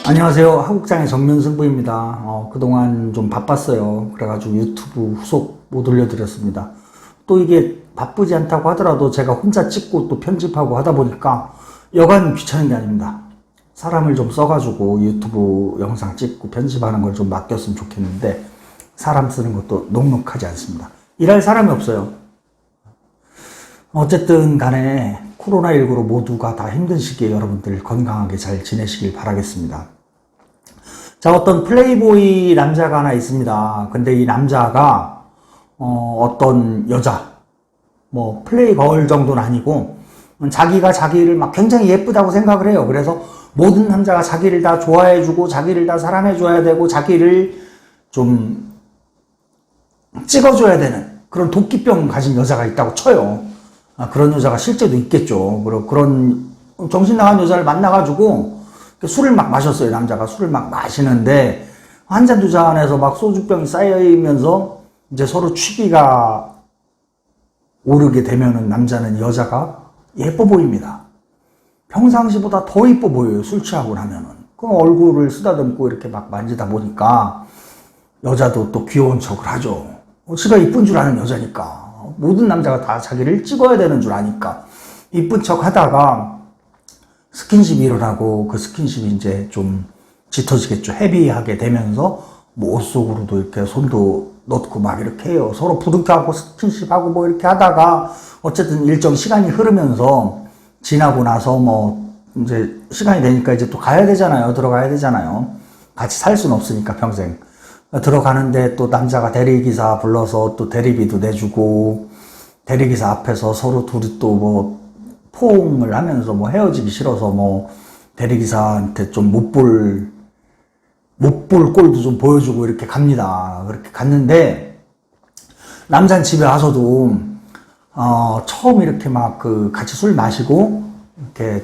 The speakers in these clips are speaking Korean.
안녕하세요. 한국장의 정면승부입니다. 그동안 좀 바빴어요. 그래가지고 유튜브 후속 못 올려드렸습니다. 또 이게 바쁘지 않다고 하더라도 제가 혼자 찍고 또 편집하고 하다 보니까 여간 귀찮은 게 아닙니다. 사람을 좀 써가지고 유튜브 영상 찍고 편집하는 걸 좀 맡겼으면 좋겠는데 사람 쓰는 것도 녹록하지 않습니다. 일할 사람이 없어요. 어쨌든 간에 코로나19로 모두가 다 힘든 시기에 여러분들 건강하게 잘 지내시길 바라겠습니다. 자, 어떤 플레이보이 남자가 하나 있습니다. 근데 이 남자가 어떤 여자, 뭐 플레이걸 정도는 아니고 자기가 자기를 막 굉장히 예쁘다고 생각을 해요. 그래서 모든 남자가 자기를 다 좋아해주고 자기를 다 사랑해줘야 되고 자기를 좀 찍어줘야 되는 그런 도끼병 가진 여자가 있다고 쳐요. 그런 여자가 실제도 있겠죠. 그런 정신 나간 여자를 만나가지고 술을 막 마셨어요. 남자가 술을 막 마시는데 한 잔 두 잔에서 막 소주병이 쌓이면서 이제 서로 취기가 오르게 되면은 남자는 여자가 예뻐 보입니다. 평상시보다 더 예뻐 보여요. 술 취하고 나면은. 그 얼굴을 쓰다듬고 이렇게 막 만지다 보니까 여자도 또 귀여운 척을 하죠. 지가 이쁜 줄 아는 여자니까. 모든 남자가 다 자기를 찍어야 되는 줄 아니까 이쁜 척 하다가 스킨십이 일어나고 그 스킨십이 이제 좀 짙어지겠죠. 헤비하게 되면서 뭐 옷 속으로도 이렇게 손도 넣고 막 이렇게 해요. 서로 부둥켜하고 스킨십하고 뭐 이렇게 하다가 어쨌든 일정 시간이 흐르면서 지나고 나서 뭐 이제 시간이 되니까 이제 또 가야 되잖아요. 들어가야 되잖아요. 같이 살 수는 없으니까 평생. 들어가는데 또 남자가 대리기사 불러서 또 대리비도 내주고 대리기사 앞에서 서로 둘이 또 뭐 포옹을 하면서 뭐 헤어지기 싫어서 뭐 대리기사한테 좀 못 볼 꼴도 좀 보여주고 이렇게 갑니다. 그렇게 갔는데 남자는 집에 와서도 처음 이렇게 막 같이 술 마시고 이렇게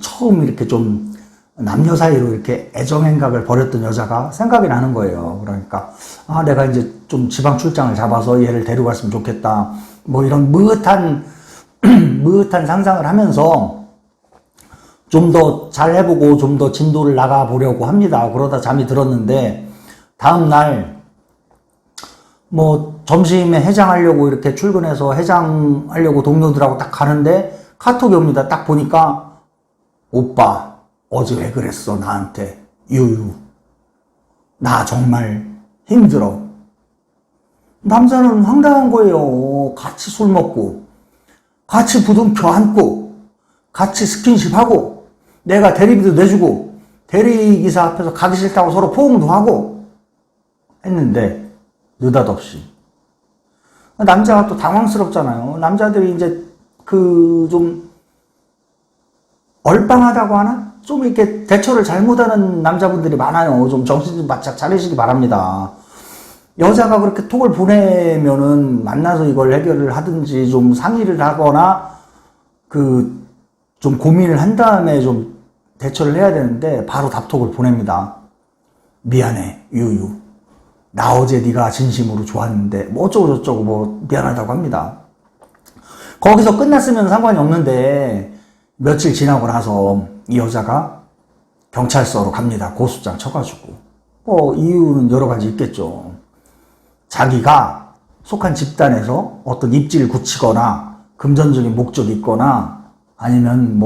처음 이렇게 좀 남녀 사이로 이렇게 애정행각을 벌였던 여자가 생각이 나는 거예요. 그러니까 내가 이제 좀 지방 출장을 잡아서 얘를 데려갔으면 좋겠다. 뭐 이런 무흐한 상상을 하면서 좀 더 잘 해보고 좀 더 진도를 나가 보려고 합니다. 그러다 잠이 들었는데 다음날 뭐 점심에 해장하려고 이렇게 출근해서 해장하려고 동료들하고 딱 가는데 카톡이 옵니다. 딱 보니까 오빠 어제 왜 그랬어 나한테 유유 나 정말 힘들어. 남자는 황당한 거예요. 같이 술 먹고 같이 부둥켜 안고 같이 스킨십하고 내가 대리비도 내주고 대리기사 앞에서 가기 싫다고 서로 포옹도 하고 했는데 느닷없이 남자가 또 당황스럽잖아요. 남자들이 이제 좀 얼빵하다고 하나? 좀 이렇게 대처를 잘못하는 남자분들이 많아요. 좀 정신 좀 바짝 차리시기 바랍니다. 여자가 그렇게 톡을 보내면은 만나서 이걸 해결을 하든지 좀 상의를 하거나 좀 고민을 한 다음에 좀 대처를 해야 되는데 바로 답톡을 보냅니다. 미안해 유유 나 어제 네가 진심으로 좋았는데 뭐 어쩌고 저쩌고 뭐 미안하다고 합니다. 거기서 끝났으면 상관이 없는데 며칠 지나고 나서 이 여자가 경찰서로 갑니다. 고소장 쳐가지고. 이유는 여러 가지 있겠죠. 자기가 속한 집단에서 어떤 입지를 굳히거나 금전적인 목적이 있거나 아니면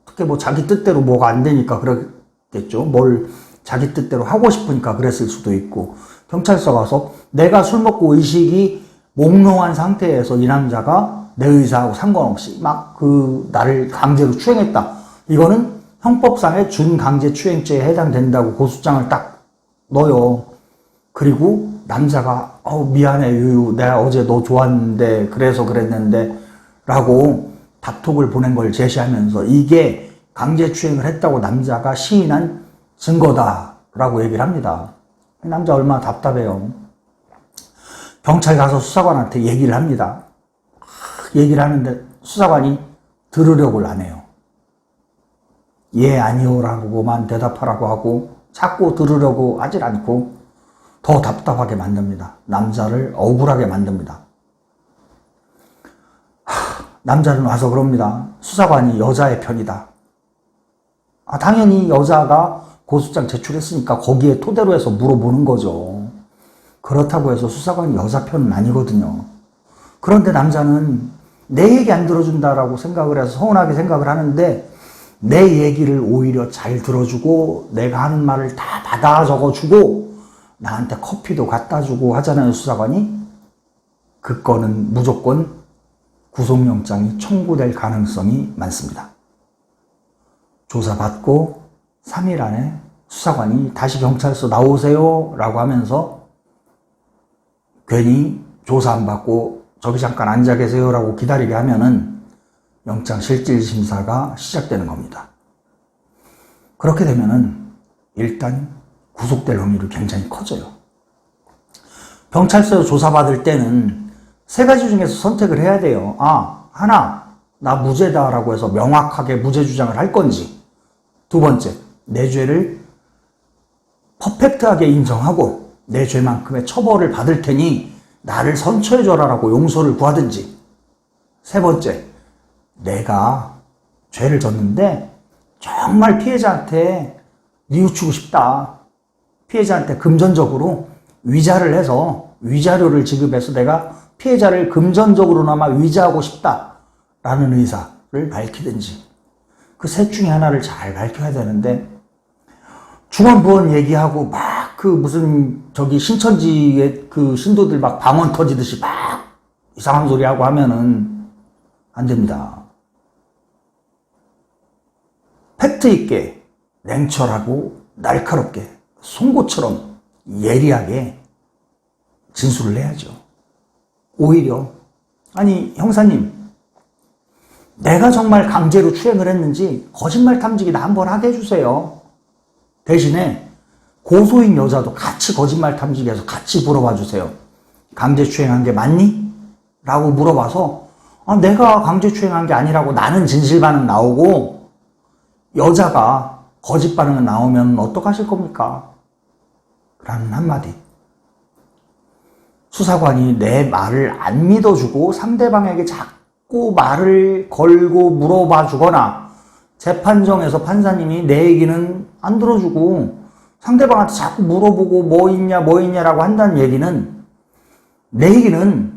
특히 자기 뜻대로 뭐가 안 되니까 그랬겠죠. 뭘 자기 뜻대로 하고 싶으니까 그랬을 수도 있고. 경찰서 가서 내가 술 먹고 의식이 몽롱한 상태에서 이 남자가 내 의사하고 상관없이 나를 강제로 추행했다. 이거는 형법상의 준강제추행죄에 해당된다고 고소장을 딱 넣어요. 그리고 남자가 미안해 유유 내가 어제 너 좋았는데 그래서 그랬는데 라고 답톡을 보낸 걸 제시하면서 이게 강제추행을 했다고 남자가 시인한 증거다 라고 얘기를 합니다. 남자 얼마나 답답해요. 경찰 가서 수사관한테 얘기를 합니다. 얘기를 하는데 수사관이 들으려고 안 해요. 예 아니요라고만 대답하라고 하고 자꾸 들으려고 하질 않고 더 답답하게 만듭니다. 남자를 억울하게 만듭니다. 남자는 와서 그럽니다. 수사관이 여자의 편이다. 당연히 여자가 고소장 제출했으니까 거기에 토대로 해서 물어보는 거죠. 그렇다고 해서 수사관이 여자 편은 아니거든요. 그런데 남자는 내 얘기 안 들어준다라고 생각을 해서 서운하게 생각을 하는데 내 얘기를 오히려 잘 들어주고 내가 하는 말을 다 받아 적어주고 나한테 커피도 갖다 주고 하잖아요, 수사관이. 그 건은 무조건 구속영장이 청구될 가능성이 많습니다. 조사받고 3일 안에 수사관이 다시 경찰서 나오세요 라고 하면서 괜히 조사 안 받고 저기 잠깐 앉아 계세요 라고 기다리게 하면은 영장실질심사가 시작되는 겁니다. 그렇게 되면은 일단 구속될 확률이 굉장히 커져요. 경찰서에 조사받을 때는 세 가지 중에서 선택을 해야 돼요. 하나, 나 무죄다라고 해서 명확하게 무죄 주장을 할 건지. 두 번째, 내 죄를 퍼펙트하게 인정하고 내 죄만큼의 처벌을 받을 테니 나를 선처해줘라라고 용서를 구하든지. 세 번째, 내가 죄를 졌는데 정말 피해자한테 뉘우치고 싶다. 피해자한테 금전적으로 위자를 해서 위자료를 지급해서 내가 피해자를 금전적으로나마 위자하고 싶다라는 의사를 밝히든지. 그 셋 중에 하나를 잘 밝혀야 되는데 중원부원 얘기하고 막 무슨 신천지의 그 신도들 막 방언 터지듯이 막 이상한 소리 하고 하면은 안 됩니다. 팩트 있게 냉철하고 날카롭게 송곳처럼 예리하게 진술을 해야죠. 오히려 형사님 내가 정말 강제로 추행을 했는지 거짓말 탐지기나 한번 하게 해주세요. 대신에 고소인 여자도 같이 거짓말 탐지기해서 같이 물어봐 주세요. 강제 추행한 게 맞니? 라고 물어봐서 내가 강제 추행한 게 아니라고 나는 진실 반응 나오고 여자가 거짓 반응은 나오면 어떡하실 겁니까? 라는 한마디. 수사관이 내 말을 안 믿어주고 상대방에게 자꾸 말을 걸고 물어봐 주거나 재판정에서 판사님이 내 얘기는 안 들어주고 상대방한테 자꾸 물어보고 뭐 있냐라고 한다는 얘기는 내 얘기는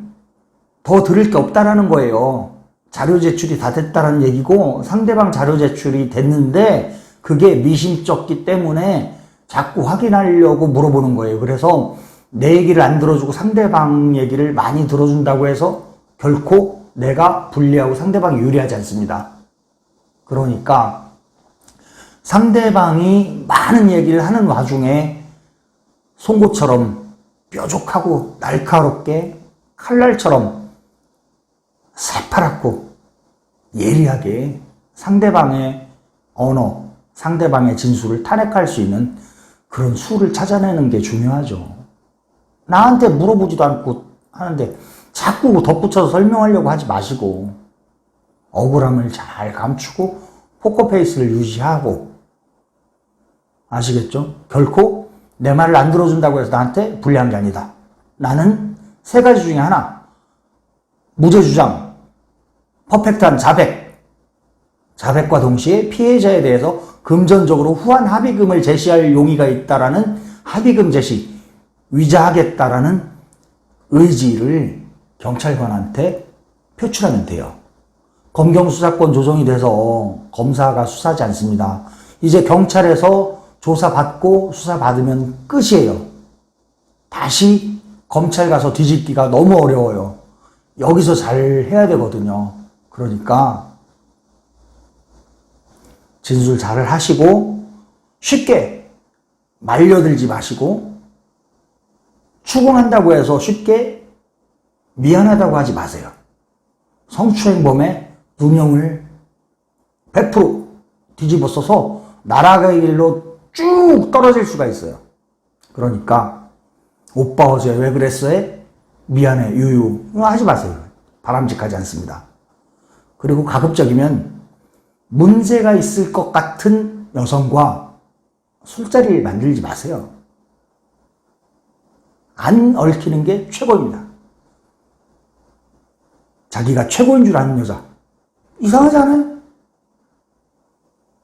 더 들을 게 없다라는 거예요. 자료 제출이 다 됐다는 얘기고 상대방 자료 제출이 됐는데 그게 미심쩍기 때문에 자꾸 확인하려고 물어보는 거예요. 그래서 내 얘기를 안 들어주고 상대방 얘기를 많이 들어준다고 해서 결코 내가 불리하고 상대방이 유리하지 않습니다. 그러니까 상대방이 많은 얘기를 하는 와중에 송곳처럼 뾰족하고 날카롭게 칼날처럼 새파랗고 예리하게 상대방의 언어, 상대방의 진술을 탄핵할 수 있는 그런 수를 찾아내는 게 중요하죠. 나한테 물어보지도 않고 하는데 자꾸 덧붙여서 설명하려고 하지 마시고 억울함을 잘 감추고 포커페이스를 유지하고 아시겠죠? 결코 내 말을 안 들어준다고 해서 나한테 불리한 게 아니다. 나는 세 가지 중에 하나, 무죄 주장, 퍼펙트한 자백과 동시에 피해자에 대해서 금전적으로 후한 합의금을 제시할 용의가 있다라는 합의금 제시, 위자하겠다라는 의지를 경찰관한테 표출하면 돼요. 검경 수사권 조정이 돼서 검사가 수사하지 않습니다. 이제 경찰에서 조사받고 수사받으면 끝이에요. 다시 검찰 가서 뒤집기가 너무 어려워요. 여기서 잘 해야 되거든요. 그러니까 진술 잘 하시고 쉽게 말려들지 마시고 추궁한다고 해서 쉽게 미안하다고 하지 마세요. 성추행범의 누명을 100% 뒤집어 써서 나라의 길로 쭉 떨어질 수가 있어요. 그러니까 오빠 어제 왜 그랬어? 미안해 유유 하지 마세요. 바람직하지 않습니다. 그리고 가급적이면 문제가 있을 것 같은 여성과 술자리를 만들지 마세요. 안 얽히는 게 최고입니다. 자기가 최고인 줄 아는 여자 이상하지 않아요?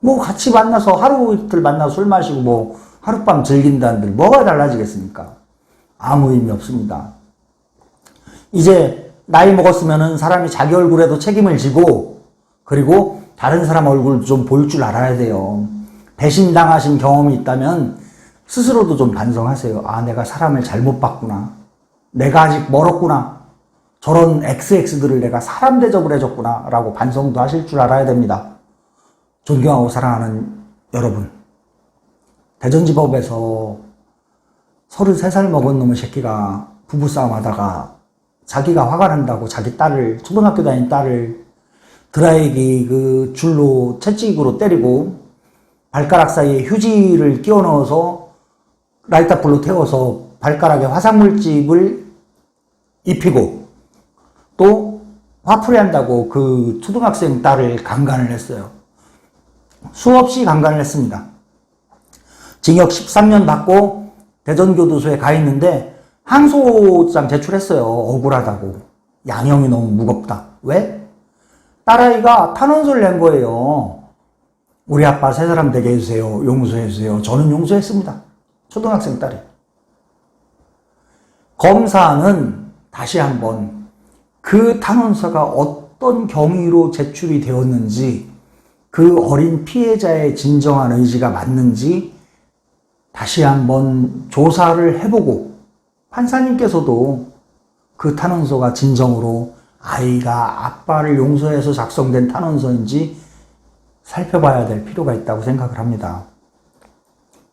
뭐 같이 만나서 하루 이틀 만나서 술 마시고 뭐 하룻밤 즐긴다는들 뭐가 달라지겠습니까? 아무 의미 없습니다. 이제 나이 먹었으면은 사람이 자기 얼굴에도 책임을 지고 그리고 다른 사람 얼굴 좀 볼 줄 알아야 돼요. 배신당하신 경험이 있다면 스스로도 좀 반성하세요. 아, 내가 사람을 잘못 봤구나. 내가 아직 멀었구나. 저런 XX들을 내가 사람 대접을 해줬구나. 라고 반성도 하실 줄 알아야 됩니다. 존경하고 사랑하는 여러분. 대전지법에서 33살 먹은 놈의 새끼가 부부싸움 하다가 자기가 화가 난다고 자기 딸을, 초등학교 다닌 딸을 드라이기 그 줄로 채찍으로 때리고 발가락 사이에 휴지를 끼워 넣어서 라이터불로 태워서 발가락에 화상물집을 입히고 또 화풀이 한다고 그 초등학생 딸을 강간을 했어요. 수없이 강간을 했습니다. 징역 13년 받고 대전교도소에 가 있는데 항소장 제출했어요. 억울하다고. 양형이 너무 무겁다. 왜? 딸아이가 탄원서를 낸 거예요. 우리 아빠 새 사람 되게 해주세요. 용서해주세요. 저는 용서했습니다. 초등학생 딸이. 검사는 다시 한번 그 탄원서가 어떤 경위로 제출이 되었는지 그 어린 피해자의 진정한 의지가 맞는지 다시 한번 조사를 해보고 판사님께서도 그 탄원서가 진정으로 아이가 아빠를 용서해서 작성된 탄원서인지 살펴봐야 될 필요가 있다고 생각을 합니다.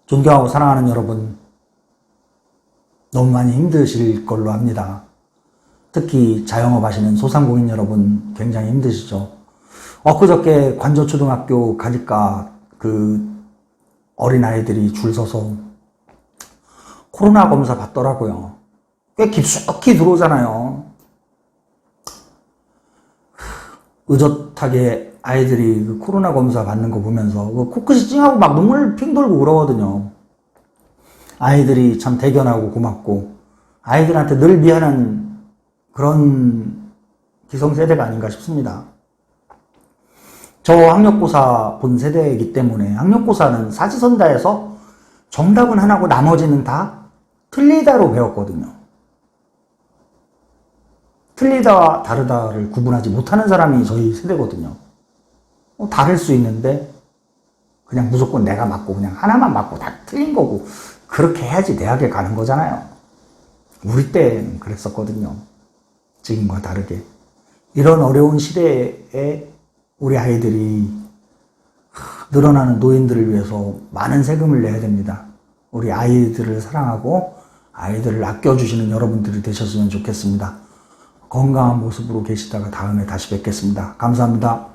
존경하고 사랑하는 여러분, 너무 많이 힘드실 걸로 압니다. 특히 자영업 하시는 소상공인 여러분 굉장히 힘드시죠. 엊그저께 관저초등학교 가니까 그 어린아이들이 줄 서서 코로나 검사 받더라고요. 꽤 깊숙이 들어오잖아요. 의젓하게 아이들이 그 코로나 검사 받는 거 보면서 코끝이 찡하고 막 눈물 핑 돌고 그러거든요. 아이들이 참 대견하고 고맙고 아이들한테 늘 미안한 그런 기성세대가 아닌가 싶습니다. 저 학력고사 본 세대이기 때문에 학력고사는 사지선다에서 정답은 하나고 나머지는 다 틀리다로 배웠거든요. 틀리다와 다르다를 구분하지 못하는 사람이 저희 세대거든요. 다를 수 있는데 그냥 무조건 내가 맞고 그냥 하나만 맞고 다 틀린 거고 그렇게 해야지 대학에 가는 거잖아요. 우리 때는 그랬었거든요. 지금과 다르게. 이런 어려운 시대에 우리 아이들이 늘어나는 노인들을 위해서 많은 세금을 내야 됩니다. 우리 아이들을 사랑하고 아이들을 아껴주시는 여러분들이 되셨으면 좋겠습니다. 건강한 모습으로 계시다가 다음에 다시 뵙겠습니다. 감사합니다.